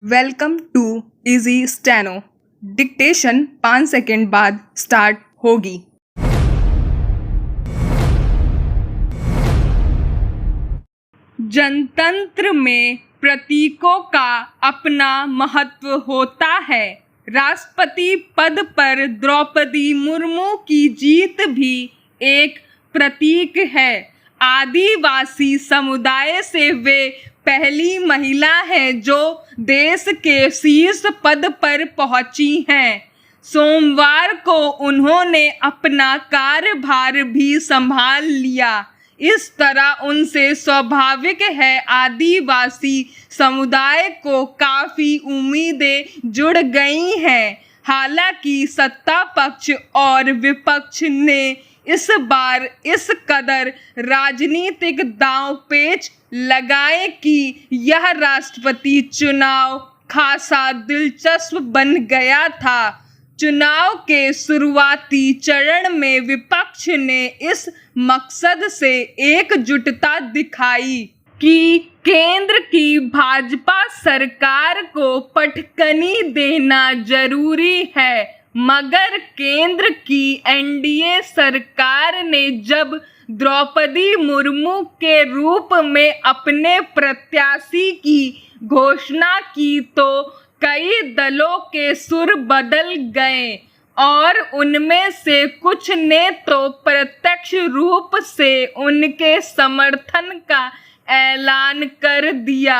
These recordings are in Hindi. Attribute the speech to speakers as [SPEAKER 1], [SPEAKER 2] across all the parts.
[SPEAKER 1] Welcome to easy steno. Dictation 5 second बाद स्टार्ट होगी। जनतंत्र में प्रतीकों का अपना महत्व होता है। राष्ट्रपति पद पर द्रौपदी मुर्मू की जीत भी एक प्रतीक है। आदिवासी समुदाय से वे पहली महिला हैं जो देश के शीर्ष पद पर पहुंची हैं। सोमवार को उन्होंने अपना कार्यभार भी संभाल लिया। इस तरह उनसे स्वाभाविक है आदिवासी समुदाय को काफ़ी उम्मीदें जुड़ गई हैं। हालांकि सत्ता पक्ष और विपक्ष ने इस बार इस कदर राजनीतिक दांवपेच लगाए कि यह राष्ट्रपति चुनाव खासा दिलचस्प बन गया था। चुनाव के शुरुआती चरण में विपक्ष ने इस मकसद से एकजुटता दिखाई कि केंद्र की भाजपा सरकार को पटकनी देना जरूरी है, मगर केंद्र की एनडीए सरकार ने जब द्रौपदी मुर्मू के रूप में अपने प्रत्याशी की घोषणा की तो कई दलों के सुर बदल गए और उनमें से कुछ ने तो प्रत्यक्ष रूप से उनके समर्थन का ऐलान कर दिया।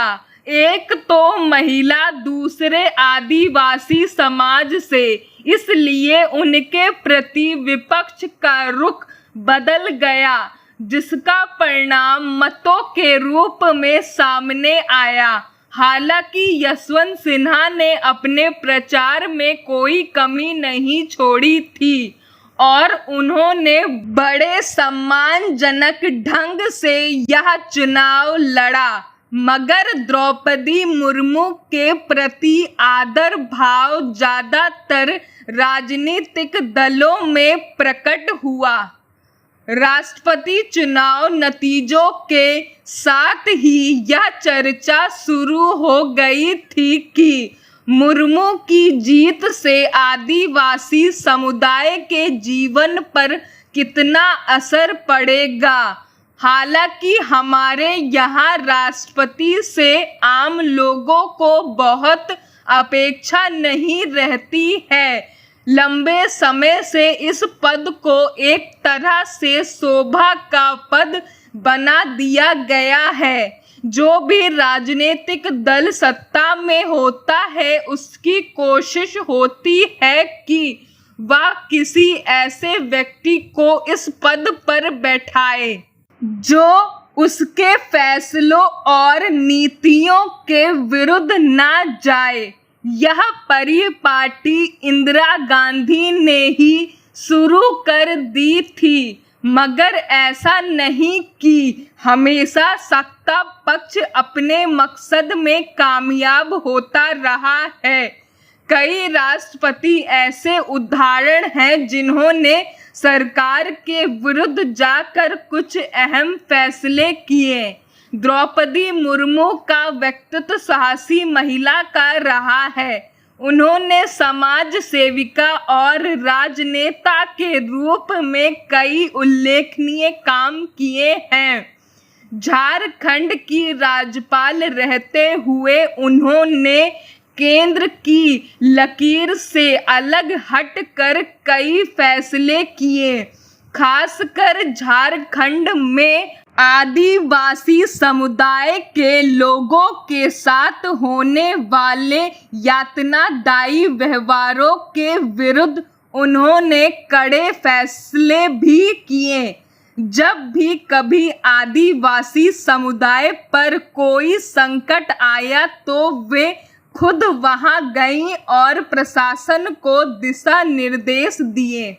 [SPEAKER 1] एक तो महिला, दूसरे आदिवासी समाज से, इसलिए उनके प्रति विपक्ष का रुख बदल गया, जिसका परिणाम मतों के रूप में सामने आया। हालांकि यशवंत सिन्हा ने अपने प्रचार में कोई कमी नहीं छोड़ी थी और उन्होंने बड़े सम्मानजनक ढंग से यह चुनाव लड़ा, मगर द्रौपदी मुर्मू के प्रति आदर भाव ज्यादातर राजनीतिक दलों में प्रकट हुआ। राष्ट्रपति चुनाव नतीजों के साथ ही यह चर्चा शुरू हो गई थी कि मुर्मू की जीत से आदिवासी समुदाय के जीवन पर कितना असर पड़ेगा। हालांकि हमारे यहाँ राष्ट्रपति से आम लोगों को बहुत अपेक्षा नहीं रहती है। लंबे समय से इस पद को एक तरह से शोभा का पद बना दिया गया है। जो भी राजनीतिक दल सत्ता में होता है उसकी कोशिश होती है कि वह किसी ऐसे व्यक्ति को इस पद पर बैठाए जो उसके फैसलों और नीतियों के विरुद्ध ना जाए। यह परिपाटी इंदिरा गांधी ने ही शुरू कर दी थी, मगर ऐसा नहीं कि हमेशा सत्ता पक्ष अपने मकसद में कामयाब होता रहा है। कई राष्ट्रपति ऐसे उदाहरण हैं जिन्होंने सरकार के विरुद्ध जाकर कुछ अहम फैसले किए। द्रौपदी मुर्मू का व्यक्तित्व साहसी महिला का रहा है। उन्होंने समाज सेविका और राजनेता के रूप में कई उल्लेखनीय काम किए हैं। झारखंड की राज्यपाल रहते हुए उन्होंने केंद्र की लकीर से अलग हटकर कई फैसले किए। खासकर झारखंड में आदिवासी समुदाय के लोगों के साथ होने वाले यातनादायी व्यवहारों के विरुद्ध उन्होंने कड़े फैसले भी किए। जब भी कभी आदिवासी समुदाय पर कोई संकट आया तो वे खुद वहां गईं और प्रशासन को दिशा निर्देश दिए।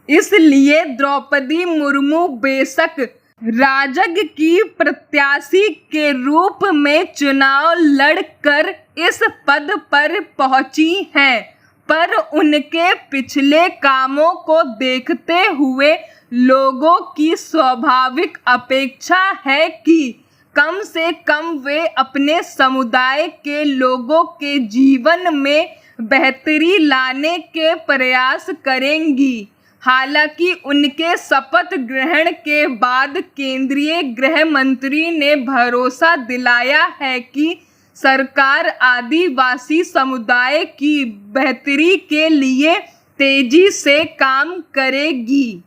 [SPEAKER 1] इसलिए द्रौपदी मुर्मू बेशक राजग की प्रत्याशी के रूप में चुनाव लड़कर इस पद पर पहुंची हैं, पर उनके पिछले कामों को देखते हुए लोगों की स्वाभाविक अपेक्षा है कि कम से कम वे अपने समुदाय के लोगों के जीवन में बेहतरी लाने के प्रयास करेंगी। हालांकि उनके शपथ ग्रहण के बाद केंद्रीय गृह मंत्री ने भरोसा दिलाया है कि सरकार आदिवासी समुदाय की बेहतरी के लिए तेजी से काम करेगी।